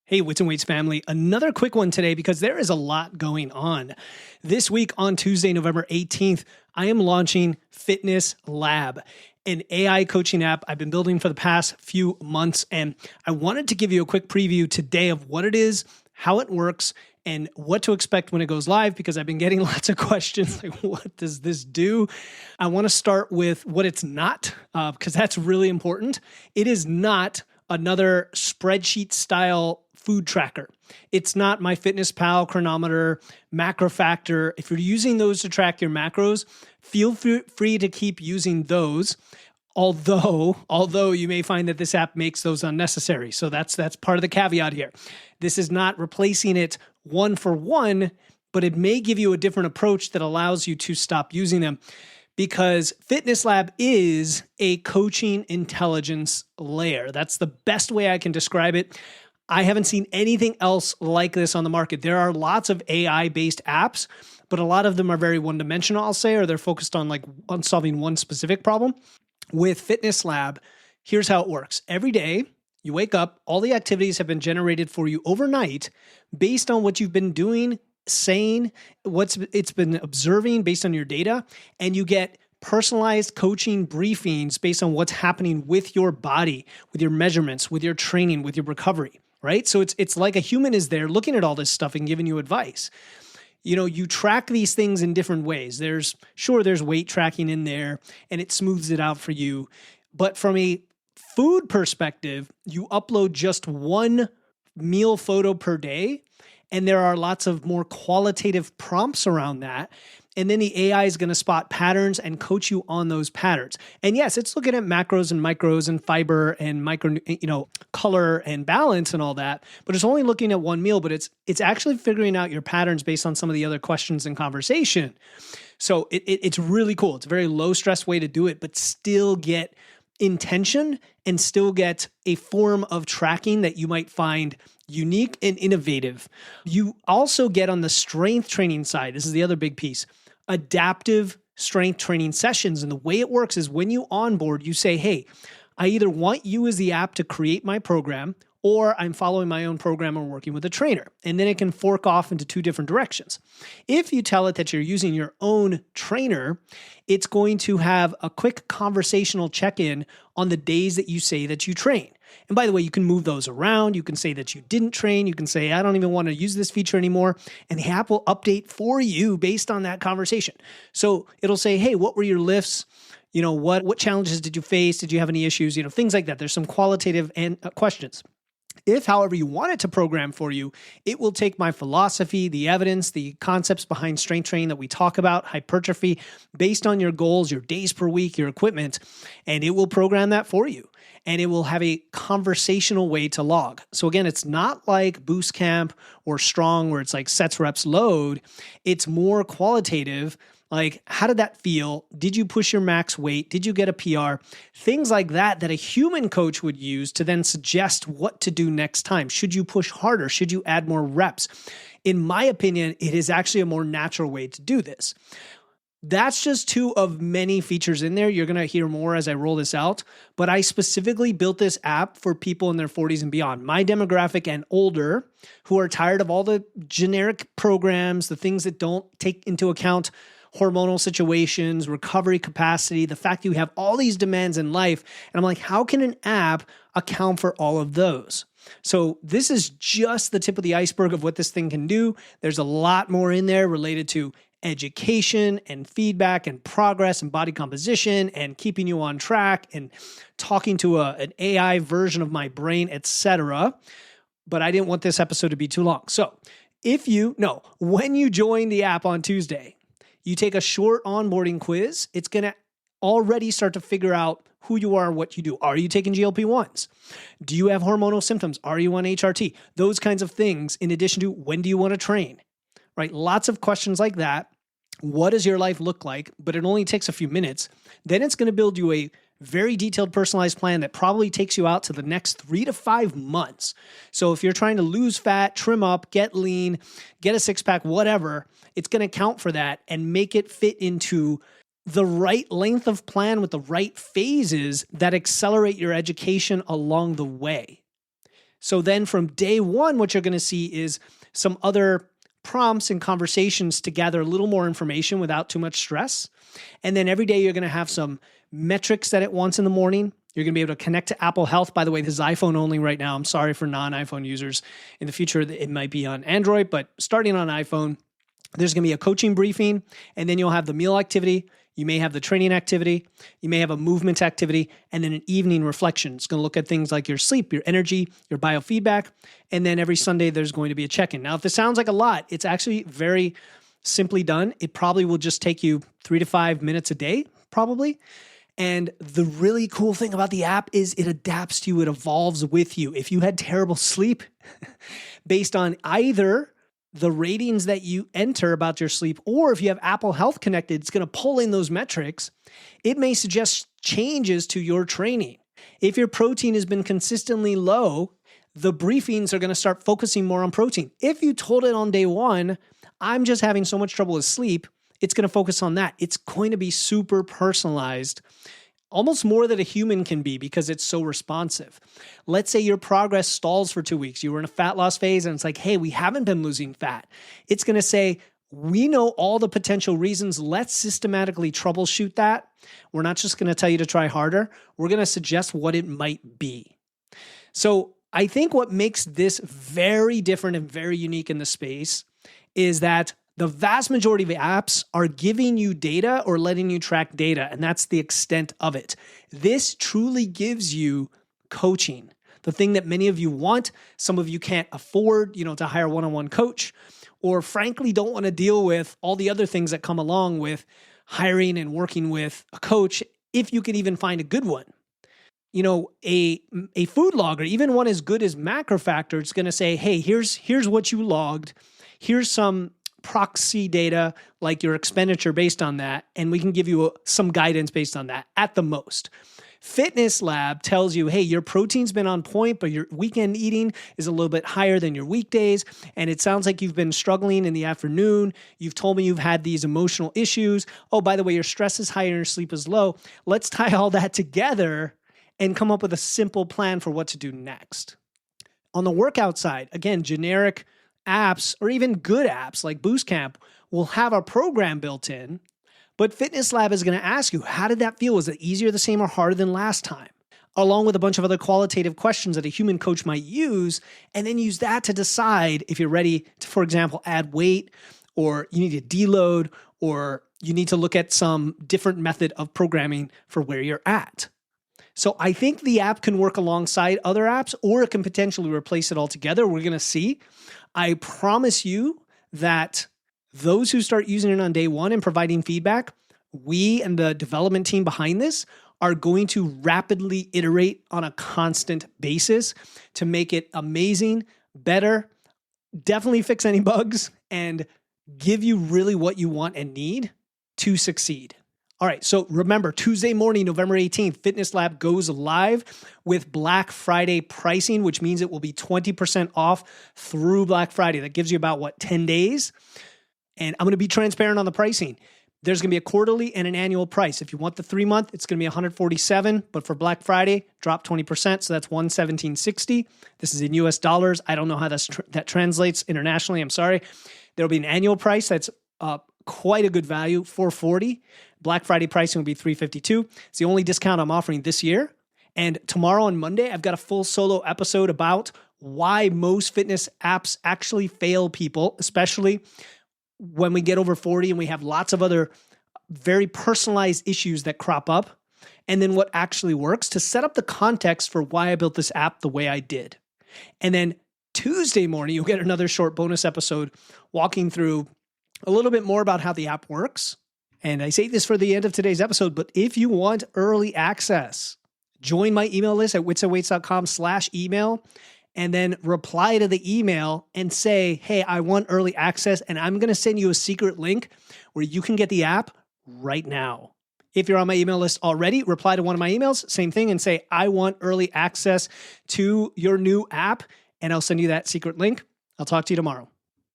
Hey, Wits and Weights family, another quick one today because there is a lot going on. This week on Tuesday, November 18th, I am launching Fitness Lab, an AI coaching app I've been building for the past few months. And I wanted to give you a quick preview today of what it is, how it works, and what to expect when it goes live, because I've been getting lots of questions like, what does this do? I want to start with what it's not, because that's really important. It is not another spreadsheet style food tracker. It's not MyFitnessPal, Chronometer, MacroFactor. If you're using those to track your macros, feel free to keep using those. Although you may find that this app makes those unnecessary. So that's part of the caveat here. This is not replacing it one for one, but it may give you a different approach that allows you to stop using them, because Fitness Lab is a coaching intelligence layer. That's the best way I can describe it. I haven't seen anything else like this on the market. There are lots of AI-based apps, but a lot of them are very one-dimensional, I'll say, or they're focused on solving one specific problem. With Fitness Lab, here's how it works. Every day, you wake up, all the activities have been generated for you overnight based on what you've been doing, saying, it's been observing based on your data, and you get personalized coaching briefings based on what's happening with your body, with your measurements, with your training, with your recovery, right? So it's like a human is there looking at all this stuff and giving you advice. You track these things in different ways. There's weight tracking in there and it smooths it out for you. But from a food perspective, you upload just one meal photo per day, and there are lots of more qualitative prompts around that. And then the AI is going to spot patterns and coach you on those patterns. And yes, it's looking at macros and micros and fiber and color and balance and all that, but it's only looking at one meal, but it's actually figuring out your patterns based on some of the other questions and conversation. So it's really cool. It's a very low stress way to do it, but still get intention and still get a form of tracking that you might find unique and innovative. You also get on the strength training side. This is the other big piece. Adaptive strength training sessions. And the way it works is when you onboard, you say, hey, I either want you as the app to create my program, or I'm following my own program or working with a trainer. And then it can fork off into two different directions. If you tell it that you're using your own trainer, it's going to have a quick conversational check-in on the days that you say that you train. And by the way, you can move those around. You can say that you didn't train. You can say, I don't even want to use this feature anymore. And the app will update for you based on that conversation. So it'll say, hey, what were your lifts? What challenges did you face? Did you have any issues? Things like that. There's some qualitative questions. If, however, you want it to program for you, it will take my philosophy, the evidence, the concepts behind strength training that we talk about, hypertrophy, based on your goals, your days per week, your equipment, and it will program that for you. And it will have a conversational way to log. So again, it's not like Boost Camp or Strong where it's like sets, reps, load. It's more qualitative. Like, how did that feel? Did you push your max weight? Did you get a PR? Things like that a human coach would use to then suggest what to do next time. Should you push harder? Should you add more reps? In my opinion, it is actually a more natural way to do this. That's just two of many features in there. You're going to hear more as I roll this out, but I specifically built this app for people in their 40s and beyond, my demographic and older, who are tired of all the generic programs, the things that don't take into account hormonal situations, recovery capacity, the fact that you have all these demands in life. And I'm like, how can an app account for all of those? So this is just the tip of the iceberg of what this thing can do. There's a lot more in there related to education and feedback and progress and body composition and keeping you on track and talking to an AI version of my brain, etc. But I didn't want this episode to be too long. So when you join the app on Tuesday, you take a short onboarding quiz. It's going to already start to figure out who you are and what you do. Are you taking GLP-1s? Do you have hormonal symptoms? Are you on HRT? Those kinds of things, in addition to when do you want to train, right? Lots of questions like that. What does your life look like? But it only takes a few minutes. Then it's going to build you a very detailed personalized plan that probably takes you out to the next 3 to 5 months. So if you're trying to lose fat, trim up, get lean, get a six-pack, whatever, it's going to count for that and make it fit into the right length of plan with the right phases that accelerate your education along the way. So then from day one, what you're going to see is some other prompts and conversations to gather a little more information without too much stress. And then every day you're going to have some metrics that it wants in the morning. You're going to be able to connect to Apple Health. By the way, this is iPhone only right now. I'm sorry for non-iPhone users. In the future, it might be on Android, but starting on iPhone, there's going to be a coaching briefing, and then you'll have the meal activity. You may have the training activity. You may have a movement activity, and then an evening reflection. It's going to look at things like your sleep, your energy, your biofeedback, and then every Sunday there's going to be a check-in. Now, if this sounds like a lot, it's actually very simply done. It probably will just take you 3 to 5 minutes a day, probably. And the really cool thing about the app is it adapts to you. It evolves with you. If you had terrible sleep based on either the ratings that you enter about your sleep, or if you have Apple Health connected, it's going to pull in those metrics. It may suggest changes to your training. If your protein has been consistently low, the briefings are going to start focusing more on protein. If you told it on day one, I'm just having so much trouble with sleep, it's going to focus on that. It's going to be super personalized, almost more than a human can be because it's so responsive. Let's say your progress stalls for 2 weeks. You were in a fat loss phase and it's like, hey, we haven't been losing fat. It's going to say, we know all the potential reasons. Let's systematically troubleshoot that. We're not just going to tell you to try harder. We're going to suggest what it might be. So I think what makes this very different and very unique in the space is that the vast majority of apps are giving you data or letting you track data, and that's the extent of it. This truly gives you coaching, the thing that many of you want. Some of you can't afford, to hire a one-on-one coach, or frankly don't want to deal with all the other things that come along with hiring and working with a coach, if you can even find a good one. A food logger, even one as good as MacroFactor, it's going to say, hey, here's what you logged. Here's some proxy data, like your expenditure based on that, and we can give you some guidance based on that at the most. Fitness Lab tells you, hey, your protein's been on point, but your weekend eating is a little bit higher than your weekdays, and it sounds like you've been struggling in the afternoon. You've told me you've had these emotional issues. Oh, by the way, your stress is higher and your sleep is low. Let's tie all that together and come up with a simple plan for what to do next. On the workout side, again, generic apps or even good apps like Boostcamp will have a program built in, but Fitness Lab is going to ask you, how did that feel? Was it easier, the same, or harder than last time? Along with a bunch of other qualitative questions that a human coach might use, and then use that to decide if you're ready to, for example, add weight, or you need to deload, or you need to look at some different method of programming for where you're at. So I think the app can work alongside other apps, or it can potentially replace it altogether. We're going to see. I promise you that those who start using it on day one and providing feedback, we and the development team behind this are going to rapidly iterate on a constant basis to make it amazing, better, definitely fix any bugs, and give you really what you want and need to succeed. All right, so remember, Tuesday morning, November 18th, Fitness Lab goes live with Black Friday pricing, which means it will be 20% off through Black Friday. That gives you about, 10 days? And I'm going to be transparent on the pricing. There's going to be a quarterly and an annual price. If you want the 3-month, it's going to be $147, but for Black Friday, drop 20%, so that's $117.60. This is in US dollars. I don't know how that translates internationally. I'm sorry. There'll be an annual price that's quite a good value, $440. Black Friday pricing will be $352. It's the only discount I'm offering this year. And tomorrow on Monday, I've got a full solo episode about why most fitness apps actually fail people, especially when we get over 40 and we have lots of other very personalized issues that crop up, and then what actually works to set up the context for why I built this app the way I did. And then Tuesday morning, you'll get another short bonus episode walking through a little bit more about how the app works. And I say this for the end of today's episode, but if you want early access, join my email list at witsandweights.com/email, and then reply to the email and say, hey, I want early access, and I'm going to send you a secret link where you can get the app right now. If you're on my email list already, reply to one of my emails, same thing, and say, I want early access to your new app, and I'll send you that secret link. I'll talk to you tomorrow.